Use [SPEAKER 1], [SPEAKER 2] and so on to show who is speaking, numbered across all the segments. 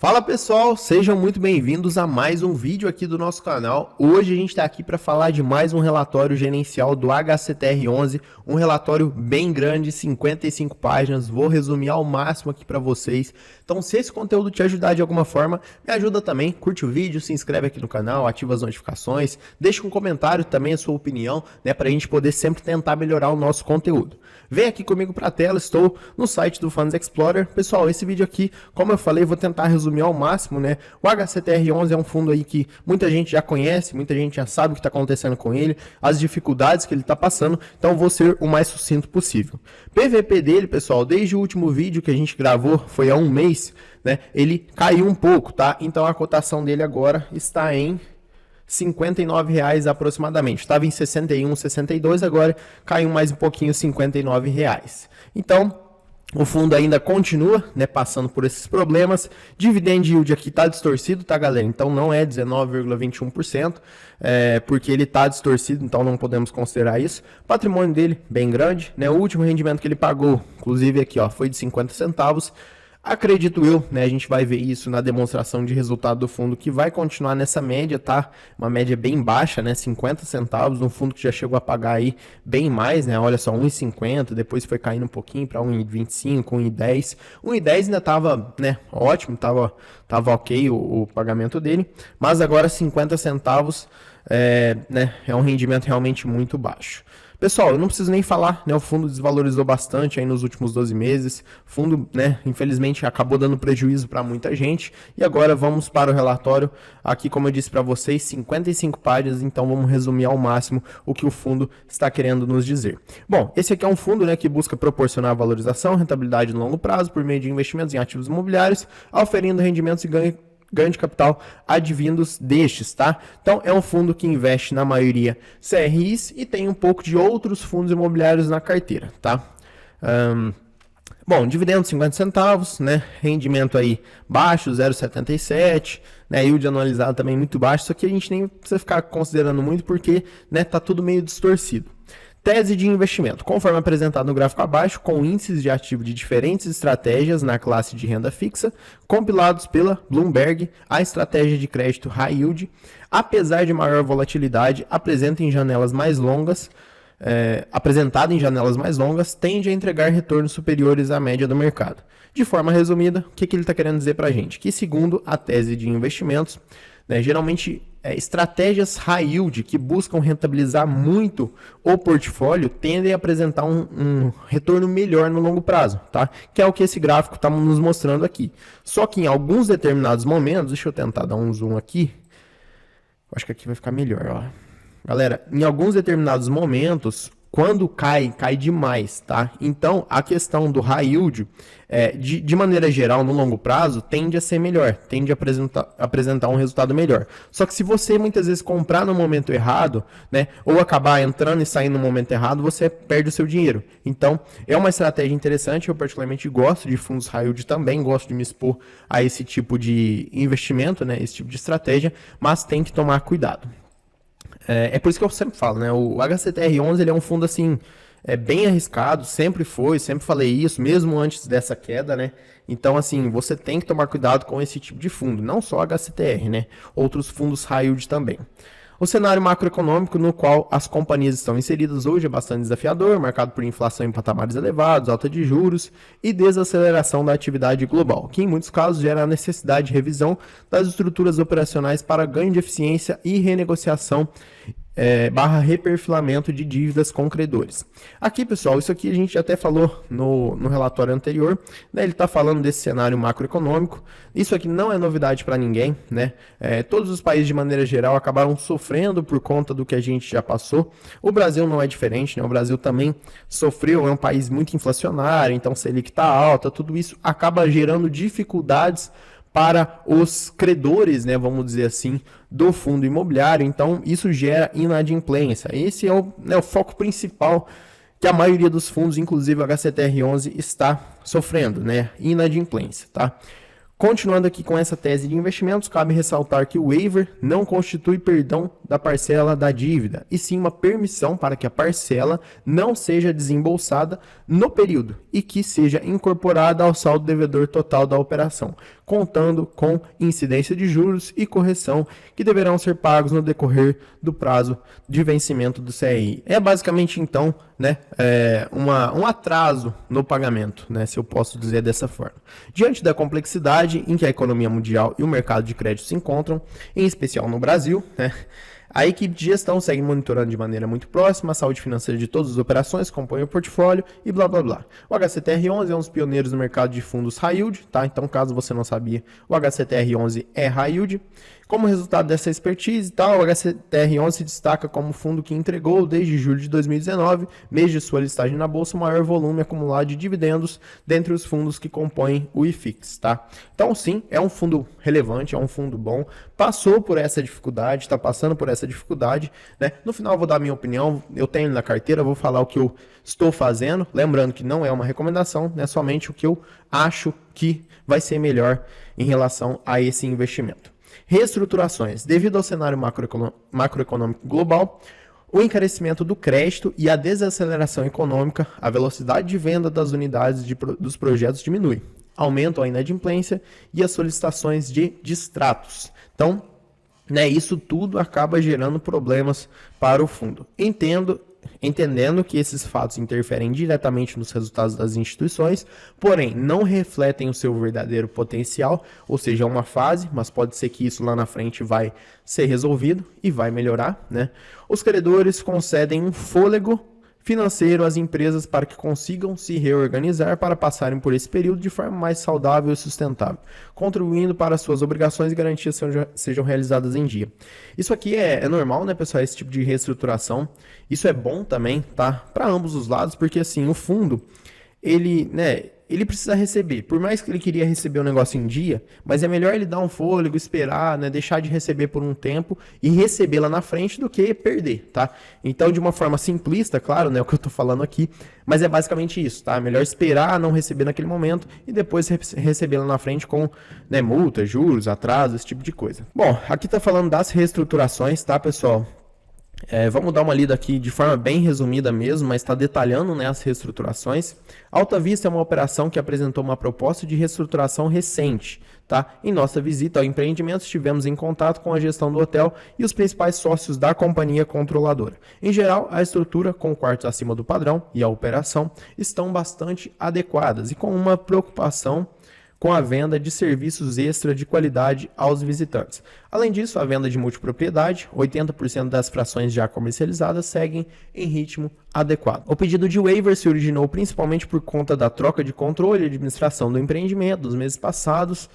[SPEAKER 1] Fala pessoal, sejam muito bem-vindos a mais um vídeo aqui do nosso canal. Hoje a gente está aqui para falar de mais um relatório gerencial do HCTR11, um relatório bem grande, 55 páginas, vou resumir ao máximo aqui para vocês. Então se esse conteúdo te ajudar de alguma forma, me ajuda também, curte o vídeo, se inscreve aqui no canal, ativa as notificações, deixa um comentário também a sua opinião, né, para a gente poder sempre tentar melhorar o nosso conteúdo. Vem aqui comigo para a tela, estou no site do Funds Explorer. Pessoal, esse vídeo aqui, como eu falei, vou tentar resumir ao máximo, né? O HCTR11 é um fundo aí que muita gente já conhece, muita gente já sabe o que está acontecendo com ele, as dificuldades que ele está passando, então vou ser o mais sucinto possível. PVP dele, pessoal, desde o último vídeo que a gente gravou, foi há um mês, né? Ele caiu um pouco, tá? Então a cotação dele agora está em R$ 59,00 aproximadamente. Estava em 61, 62, agora caiu mais um pouquinho, R$ 59,00. Então, o fundo ainda continua, né, passando por esses problemas. Dividend yield aqui está distorcido, tá, galera? Então não é 19,21%, porque ele está distorcido, então não podemos considerar isso. Patrimônio dele bem grande, né? O último rendimento que ele pagou, inclusive aqui, ó, foi de 50 centavos. Acredito eu, né, a gente vai ver isso na demonstração de resultado do fundo, que vai continuar nessa média, tá? Uma média bem baixa, né, 50 centavos, um fundo que já chegou a pagar aí bem mais, né? Olha só, 1,50, depois foi caindo um pouquinho para 1,25, 1,10. 1,10 ainda tava, né, ótimo, tava ok o pagamento dele, mas agora 50 centavos, né, é um rendimento realmente muito baixo. Pessoal, eu não preciso nem falar, né? O fundo desvalorizou bastante aí nos últimos 12 meses. O fundo, né, infelizmente acabou dando prejuízo para muita gente. E agora vamos para o relatório. Aqui, como eu disse para vocês, 55 páginas, então vamos resumir ao máximo o que o fundo está querendo nos dizer. Bom, esse aqui é um fundo, né, que busca proporcionar valorização, rentabilidade no longo prazo por meio de investimentos em ativos imobiliários, oferindo rendimentos e ganho de capital advindos destes, tá? Então é um fundo que investe na maioria CRIs e tem um pouco de outros fundos imobiliários na carteira, tá? Bom, dividendo 50 centavos, né? Rendimento aí baixo, 0,77, né? Yield anualizado também muito baixo, isso aqui a gente nem precisa ficar considerando muito porque, né, tá tudo meio distorcido. Tese de investimento, conforme apresentado no gráfico abaixo, com índices de ativo de diferentes estratégias na classe de renda fixa, compilados pela Bloomberg, a estratégia de crédito high yield, apesar de maior volatilidade, apresentada em janelas mais longas, tende a entregar retornos superiores à média do mercado. De forma resumida, o que ele está querendo dizer para a gente? Que segundo a tese de investimentos, né, geralmente estratégias high yield que buscam rentabilizar muito o portfólio tendem a apresentar um retorno melhor no longo prazo, tá? Que é o que esse gráfico está nos mostrando aqui. Só que em alguns determinados momentos, deixa eu tentar dar um zoom aqui, acho que aqui vai ficar melhor, ó. Galera, em alguns determinados momentos, quando cai demais, tá? Então, a questão do high yield, de maneira geral, no longo prazo, tende a ser melhor, tende a apresentar um resultado melhor. Só que se você muitas vezes comprar no momento errado, né, ou acabar entrando e saindo no momento errado, você perde o seu dinheiro. Então, é uma estratégia interessante, eu particularmente gosto de fundos high yield também, gosto de me expor a esse tipo de investimento, né, esse tipo de estratégia, mas tem que tomar cuidado. É por isso que eu sempre falo, né? O HCTR11 ele é um fundo assim, bem arriscado, sempre foi, sempre falei isso, mesmo antes dessa queda, né? Então, assim, você tem que tomar cuidado com esse tipo de fundo, não só HCTR, né? Outros fundos high yield também. O cenário macroeconômico no qual as companhias estão inseridas hoje é bastante desafiador, marcado por inflação em patamares elevados, alta de juros e desaceleração da atividade global, que em muitos casos gera a necessidade de revisão das estruturas operacionais para ganho de eficiência e renegociação barra reperfilamento de dívidas com credores. Aqui, pessoal, isso aqui a gente até falou no relatório anterior, né? Ele está falando desse cenário macroeconômico. Isso aqui não é novidade para ninguém, né? Todos os países, de maneira geral, acabaram sofrendo por conta do que a gente já passou. O Brasil não é diferente, né? O Brasil também sofreu, é um país muito inflacionário, então Selic está alta, tudo isso acaba gerando dificuldades para os credores, né, vamos dizer assim, do fundo imobiliário. Então isso gera inadimplência. Esse é o foco principal que a maioria dos fundos, inclusive o HCTR11, está sofrendo, né, inadimplência, tá? Continuando aqui com essa tese de investimentos, cabe ressaltar que o waiver não constitui perdão da parcela da dívida, e sim uma permissão para que a parcela não seja desembolsada no período e que seja incorporada ao saldo devedor total da operação. contando com incidência de juros e correção que deverão ser pagos no decorrer do prazo de vencimento do CRI. É basicamente, então, né, um atraso no pagamento, né, se eu posso dizer dessa forma. Diante da complexidade em que a economia mundial e o mercado de crédito se encontram, em especial no Brasil, né, a equipe de gestão segue monitorando de maneira muito próxima a saúde financeira de todas as operações que compõem o portfólio e blá blá blá. O HCTR11 é um dos pioneiros no mercado de fundos high yield, tá? Então, caso você não sabia, o HCTR11 é high yield. Como resultado dessa expertise, o HCTR11 se destaca como fundo que entregou, desde julho de 2019, mês de sua listagem na bolsa, o maior volume acumulado de dividendos dentre os fundos que compõem o IFIX, tá? Então, sim, é um fundo relevante, é um fundo bom, passou por essa dificuldade, está passando por essa dificuldade, né? No final eu vou dar a minha opinião, eu tenho na carteira, vou falar o que eu estou fazendo, lembrando que não é uma recomendação, né? Somente o que eu acho que vai ser melhor em relação a esse investimento. Reestruturações. Devido ao cenário macroeconômico global, o encarecimento do crédito e a desaceleração econômica, a velocidade de venda das unidades dos projetos diminui. Aumentam a inadimplência e as solicitações de distratos. Então, né, isso tudo acaba gerando problemas para o fundo. Entendendo que esses fatos interferem diretamente nos resultados das instituições, porém não refletem o seu verdadeiro potencial, ou seja, é uma fase, mas pode ser que isso lá na frente vai ser resolvido e vai melhorar, né? Os credores concedem um fôlego financeiro às empresas para que consigam se reorganizar para passarem por esse período de forma mais saudável e sustentável, contribuindo para suas obrigações e garantias sejam realizadas em dia. Isso aqui é normal, né, pessoal, esse tipo de reestruturação. Isso é bom também, tá? Para ambos os lados, porque assim, o fundo, ele precisa receber. Por mais que ele queria receber o negócio em dia, mas é melhor ele dar um fôlego, esperar, né, deixar de receber por um tempo e receber lá na frente do que perder, tá? Então, de uma forma simplista, claro, né, o que eu tô falando aqui, mas é basicamente isso, tá? É melhor esperar, não receber naquele momento e depois receber lá na frente com, né, multa, juros, atraso, esse tipo de coisa. Bom, aqui tá falando das reestruturações, tá, pessoal? Vamos dar uma lida aqui de forma bem resumida mesmo, mas está detalhando, né, as reestruturações. Alta Vista é uma operação que apresentou uma proposta de reestruturação recente. Tá? Em nossa visita ao empreendimento, estivemos em contato com a gestão do hotel e os principais sócios da companhia controladora. Em geral, a estrutura, com quartos acima do padrão, e a operação estão bastante adequadas e com uma preocupação com a venda de serviços extra de qualidade aos visitantes. Além disso, a venda de multipropriedade, 80% das frações já comercializadas seguem em ritmo adequado. O pedido de waiver se originou principalmente por conta da troca de controle e administração do empreendimento dos meses passados,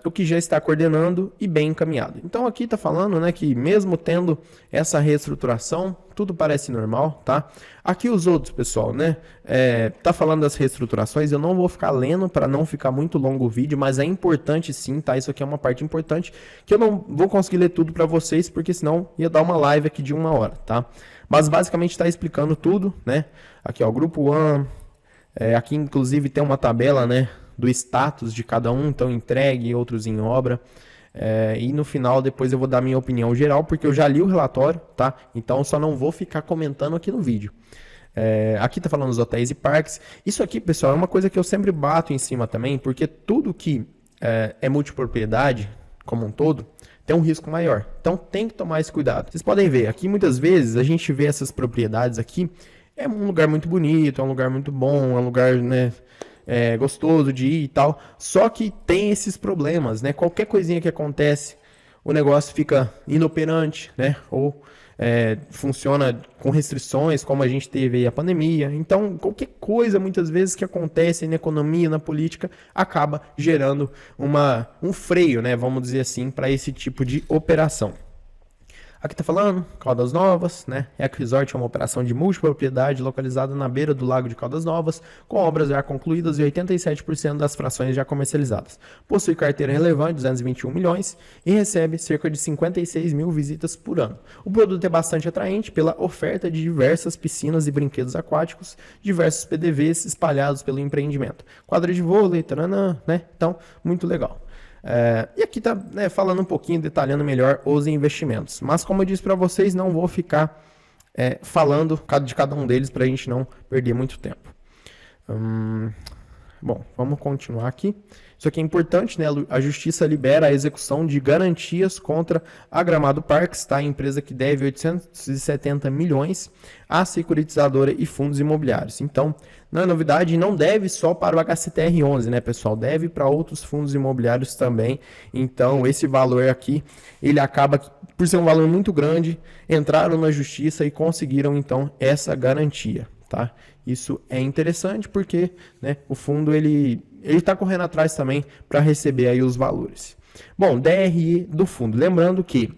[SPEAKER 1] o que já está coordenando e bem encaminhado. Então aqui está falando, né, que mesmo tendo essa reestruturação, tudo parece normal, tá? Aqui os outros, pessoal, né, tá falando das reestruturações, eu não vou ficar lendo para não ficar muito longo o vídeo, mas é importante sim, tá? Isso aqui é uma parte importante que eu não vou conseguir ler tudo para vocês, porque senão ia dar uma live aqui de 1 hora, tá? Mas basicamente está explicando tudo, né? Aqui, ó, grupo 1, aqui inclusive tem uma tabela, né, do status de cada um, então entregue, outros em obra, e no final depois eu vou dar minha opinião geral, porque eu já li o relatório, tá? Então só não vou ficar comentando aqui no vídeo. Aqui tá falando dos hotéis e parques. Isso aqui, pessoal, é uma coisa que eu sempre bato em cima também, porque tudo que é multipropriedade, como um todo, tem um risco maior. Então tem que tomar esse cuidado. Vocês podem ver, aqui muitas vezes a gente vê essas propriedades aqui, é um lugar muito bonito, é um lugar muito bom, é um lugar, né, gostoso de ir e tal, só que tem esses problemas, né? Qualquer coisinha que acontece, o negócio fica inoperante, né? Ou funciona com restrições, como a gente teve aí a pandemia. Então, qualquer coisa, muitas vezes, que acontece na economia, na política, acaba gerando um freio, né? Vamos dizer assim, para esse tipo de operação. Aqui está falando Caldas Novas, né? Eco Resort é uma operação de multipropriedade localizada na beira do Lago de Caldas Novas, com obras já concluídas e 87% das frações já comercializadas. Possui carteira relevante, 221 milhões, e recebe cerca de 56 mil visitas por ano. O produto é bastante atraente pela oferta de diversas piscinas e brinquedos aquáticos, diversos PDVs espalhados pelo empreendimento. Quadra de vôlei, taranã, né? Então, muito legal. E aqui está, né, falando um pouquinho, detalhando melhor os investimentos. Mas como eu disse para vocês, não vou ficar falando de cada um deles para a gente não perder muito tempo. Bom, vamos continuar aqui. Isso aqui é importante, né? A Justiça libera a execução de garantias contra a Gramado Parques, tá? A empresa que deve 870 milhões à securitizadora e fundos imobiliários. Então, não é novidade e não deve só para o HCTR11, né, pessoal? Deve para outros fundos imobiliários também. Então, esse valor aqui, ele acaba, por ser um valor muito grande, entraram na Justiça e conseguiram, então, essa garantia, tá? Isso é interessante porque, né, o fundo ele está correndo atrás também para receber aí os valores. Bom, DRE do fundo. Lembrando que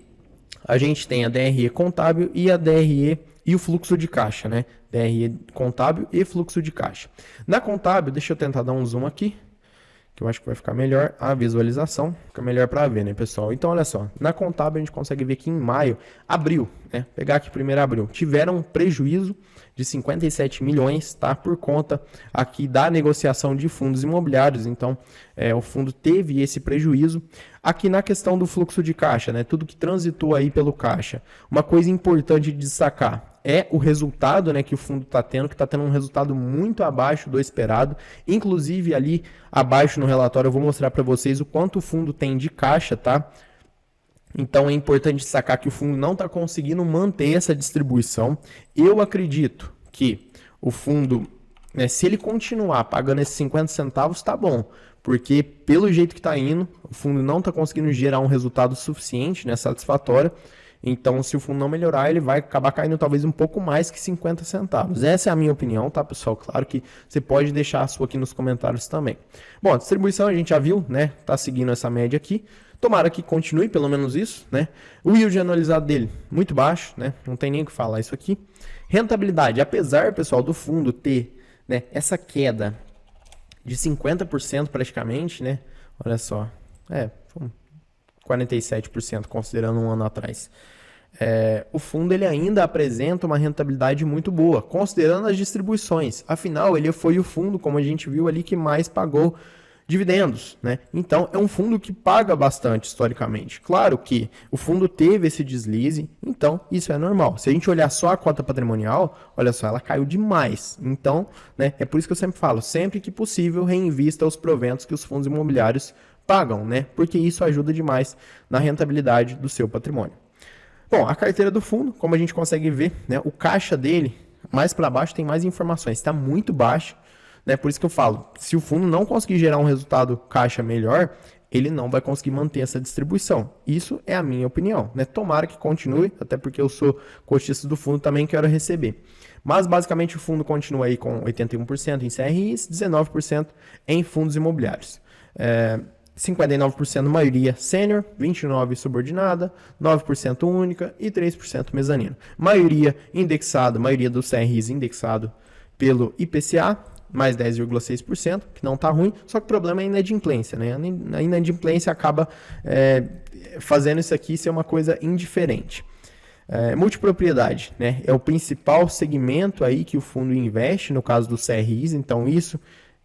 [SPEAKER 1] a gente tem a DRE contábil e a DRE e o fluxo de caixa, né? DRE contábil e fluxo de caixa. Na contábil, deixa eu tentar dar um zoom aqui, que eu acho que vai ficar melhor a visualização, fica melhor para ver, né, pessoal? Então, olha só, na contábil a gente consegue ver que em maio, abril, né, pegar aqui primeiro abril, tiveram um prejuízo de 57 milhões, tá, por conta aqui da negociação de fundos imobiliários, então, o fundo teve esse prejuízo. Aqui na questão do fluxo de caixa, né, tudo que transitou aí pelo caixa, uma coisa importante de destacar, é o resultado, né, que o fundo está tendo, que está tendo um resultado muito abaixo do esperado. Inclusive ali abaixo no relatório eu vou mostrar para vocês o quanto o fundo tem de caixa, tá? Então é importante destacar que o fundo não está conseguindo manter essa distribuição. Eu acredito que o fundo, né, se ele continuar pagando esses 50 centavos, tá bom. Porque pelo jeito que está indo, o fundo não está conseguindo gerar um resultado suficiente, né, satisfatório. Então, se o fundo não melhorar, ele vai acabar caindo talvez um pouco mais que 50 centavos. Essa é a minha opinião, tá, pessoal? Claro que você pode deixar a sua aqui nos comentários também. Bom, a distribuição a gente já viu, né? Tá seguindo essa média aqui. Tomara que continue, pelo menos isso, né? O yield anualizado dele, muito baixo, né? Não tem nem o que falar isso aqui. Rentabilidade, apesar, pessoal, do fundo ter, né, essa queda de 50% praticamente, né? Olha só, 47% considerando um ano atrás. O fundo ele ainda apresenta uma rentabilidade muito boa, considerando as distribuições. Afinal, ele foi o fundo, como a gente viu ali, que mais pagou dividendos, né? Então, é um fundo que paga bastante historicamente. Claro que o fundo teve esse deslize, então isso é normal. Se a gente olhar só a cota patrimonial, olha só, ela caiu demais. Então, né, é por isso que eu sempre falo, sempre que possível, reinvista os proventos que os fundos imobiliários pagam, né? Porque isso ajuda demais na rentabilidade do seu patrimônio. Bom, a carteira do fundo, como a gente consegue ver, né, o caixa dele, mais para baixo tem mais informações, está muito baixo, né? Por isso que eu falo, se o fundo não conseguir gerar um resultado caixa melhor, ele não vai conseguir manter essa distribuição. Isso é a minha opinião, né? Tomara que continue, até porque eu sou cotista do fundo, também quero receber. Mas basicamente o fundo continua aí com 81% em CRIs, 19% em fundos imobiliários. 59% maioria sênior, 29% subordinada, 9% única e 3% mezanino. Maioria indexado, maioria dos CRIs indexado pelo IPCA, mais 10,6%, que não está ruim, só que o problema é a inadimplência, né? A inadimplência acaba fazendo isso aqui ser uma coisa indiferente. Multipropriedade, né? É o principal segmento aí que o fundo investe, no caso dos CRIs, então isso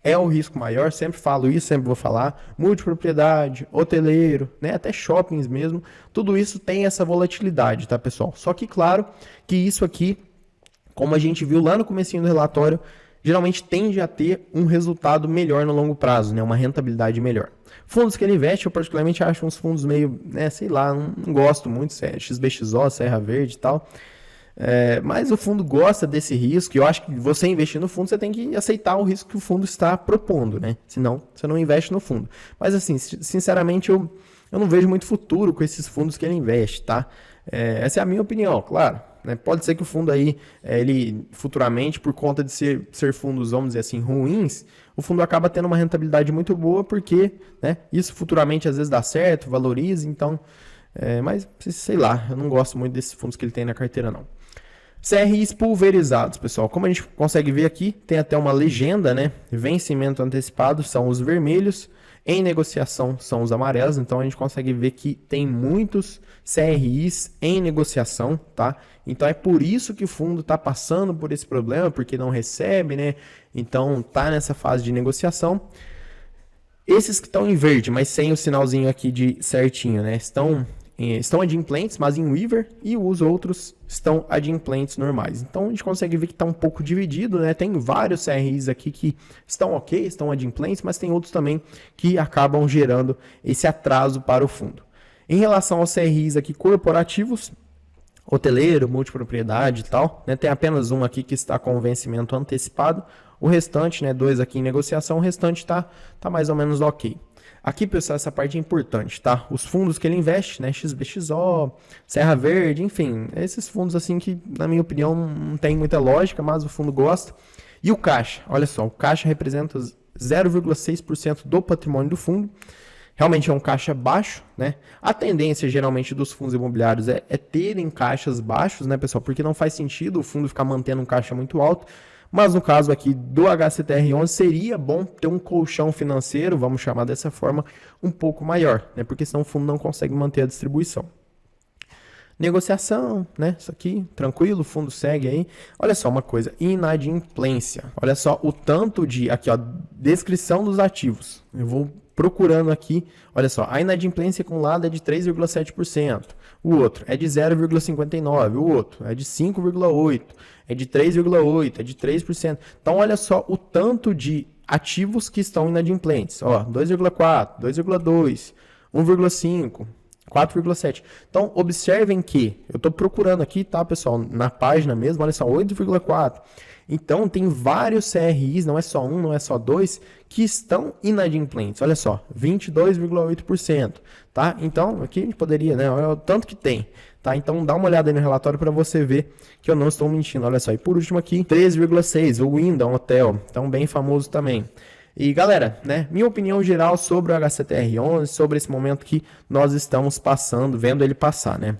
[SPEAKER 1] é o risco maior, sempre falo isso, sempre vou falar. Multipropriedade, hoteleiro, né, até shoppings mesmo, tudo isso tem essa volatilidade, tá, pessoal? Só que, claro, que isso aqui, como a gente viu lá no comecinho do relatório, geralmente tende a ter um resultado melhor no longo prazo, né, uma rentabilidade melhor. Fundos que ele investe, eu particularmente acho uns fundos meio, né, sei lá, não gosto muito, XBXO, Serra Verde e tal. Mas o fundo gosta desse risco, e eu acho que você investir no fundo, você tem que aceitar o risco que o fundo está propondo, né? Senão, você não investe no fundo. Mas assim, sinceramente, eu não vejo muito futuro com esses fundos que ele investe, tá? Essa é a minha opinião, claro. Né? Pode ser que o fundo aí, ele futuramente, por conta de ser fundos, vamos dizer assim, ruins, o fundo acaba tendo uma rentabilidade muito boa, porque, né, isso futuramente às vezes dá certo, valoriza, então... mas, sei lá, eu não gosto muito desses fundos que ele tem na carteira, não. CRIs pulverizados, pessoal. Como a gente consegue ver aqui, tem até uma legenda, né? Vencimento antecipado são os vermelhos, em negociação são os amarelos. Então a gente consegue ver que tem muitos CRIs em negociação, tá? Então é por isso que o fundo está passando por esse problema, porque não recebe, né? Então tá nessa fase de negociação. Esses que estão em verde, mas sem o sinalzinho aqui de certinho, né? Estão estão adimplentes, mas em Weaver, e os outros estão adimplentes normais. Então a gente consegue ver que está um pouco dividido, né? Tem vários CRIs aqui que estão ok, estão adimplentes, mas tem outros também que acabam gerando esse atraso para o fundo. Em relação aos CRIs aqui corporativos, hoteleiro, multipropriedade e tal, né? Tem apenas um aqui que está com vencimento antecipado, o restante, né, 2 aqui em negociação, o restante está mais ou menos ok. Aqui, pessoal, essa parte é importante, tá? Os fundos que ele investe, né, XBXO, Serra Verde, enfim, esses fundos assim que, na minha opinião, não tem muita lógica, mas o fundo gosta. E o caixa, olha só, o caixa representa 0,6% do patrimônio do fundo. Realmente é um caixa baixo, né? A tendência, geralmente, dos fundos imobiliários é terem caixas baixos, né, pessoal? Porque não faz sentido o fundo ficar mantendo um caixa muito alto. Mas no caso aqui do HCTR11, seria bom ter um colchão financeiro, vamos chamar dessa forma, um pouco maior, né? Porque senão o fundo não consegue manter a distribuição. Negociação, né? Isso aqui, tranquilo, o fundo segue aí. Olha só uma coisa, inadimplência. Olha só o tanto de, aqui ó, descrição dos ativos. Eu vou procurando aqui, olha só, a inadimplência acumulada é de 3,7%, o outro é de 0,59%, o outro é de 5,8%, é de 3,8%, é de 3%. Então, olha só o tanto de ativos que estão inadimplentes. Ó, 2,4%, 2,2%, 1,5%, 4,7%. Então, observem que, eu estou procurando aqui, tá, pessoal, na página mesmo, olha só, 8,4%. Então, tem vários CRIs, não é só um, não é só dois, que estão inadimplentes. Olha só, 22,8%, tá? Então, aqui a gente poderia, né? Olha o tanto que tem, tá? Então, dá uma olhada aí no relatório para você ver que eu não estou mentindo. Olha só, e por último aqui, 13,6%, o Wyndham Hotel, então bem famoso também. E galera, né, minha opinião geral sobre o HCTR11, sobre esse momento que nós estamos passando, vendo ele passar, né?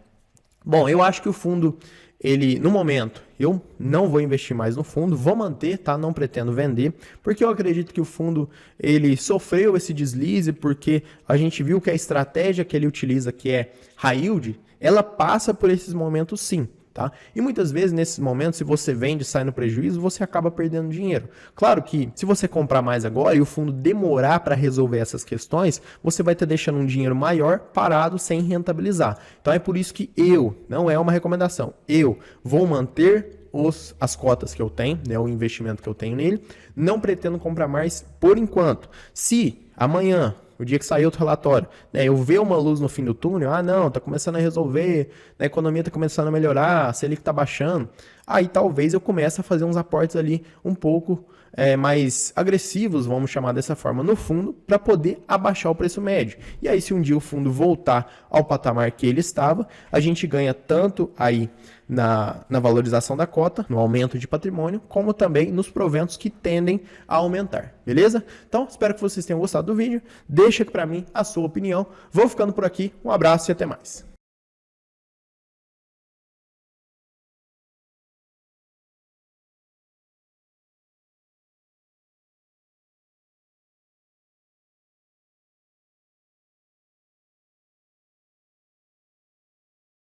[SPEAKER 1] Bom, eu acho que o fundo, ele, no momento, eu não vou investir mais no fundo, vou manter, tá? Não pretendo vender, porque eu acredito que o fundo, ele sofreu esse deslize, porque a gente viu que a estratégia que ele utiliza, que é high yield, ela passa por esses momentos sim. Tá? E muitas vezes, nesses momentos, se você vende e sai no prejuízo, você acaba perdendo dinheiro. Claro que, se você comprar mais agora e o fundo demorar para resolver essas questões, você vai estar deixando um dinheiro maior parado sem rentabilizar. Então, é por isso que não é uma recomendação, eu vou manter as cotas que eu tenho, né, o investimento que eu tenho nele, não pretendo comprar mais por enquanto. Se amanhã, o dia que sair outro relatório, né, eu ver uma luz no fim do túnel, não, tá começando a resolver, a economia tá começando a melhorar, a Selic tá baixando, aí talvez eu comece a fazer uns aportes ali um pouco mais agressivos, vamos chamar dessa forma, no fundo, para poder abaixar o preço médio. E aí, se um dia o fundo voltar ao patamar que ele estava, a gente ganha tanto aí na valorização da cota, no aumento de patrimônio, como também nos proventos que tendem a aumentar, beleza? Então, espero que vocês tenham gostado do vídeo, deixa aqui para mim a sua opinião, vou ficando por aqui, um abraço e até mais.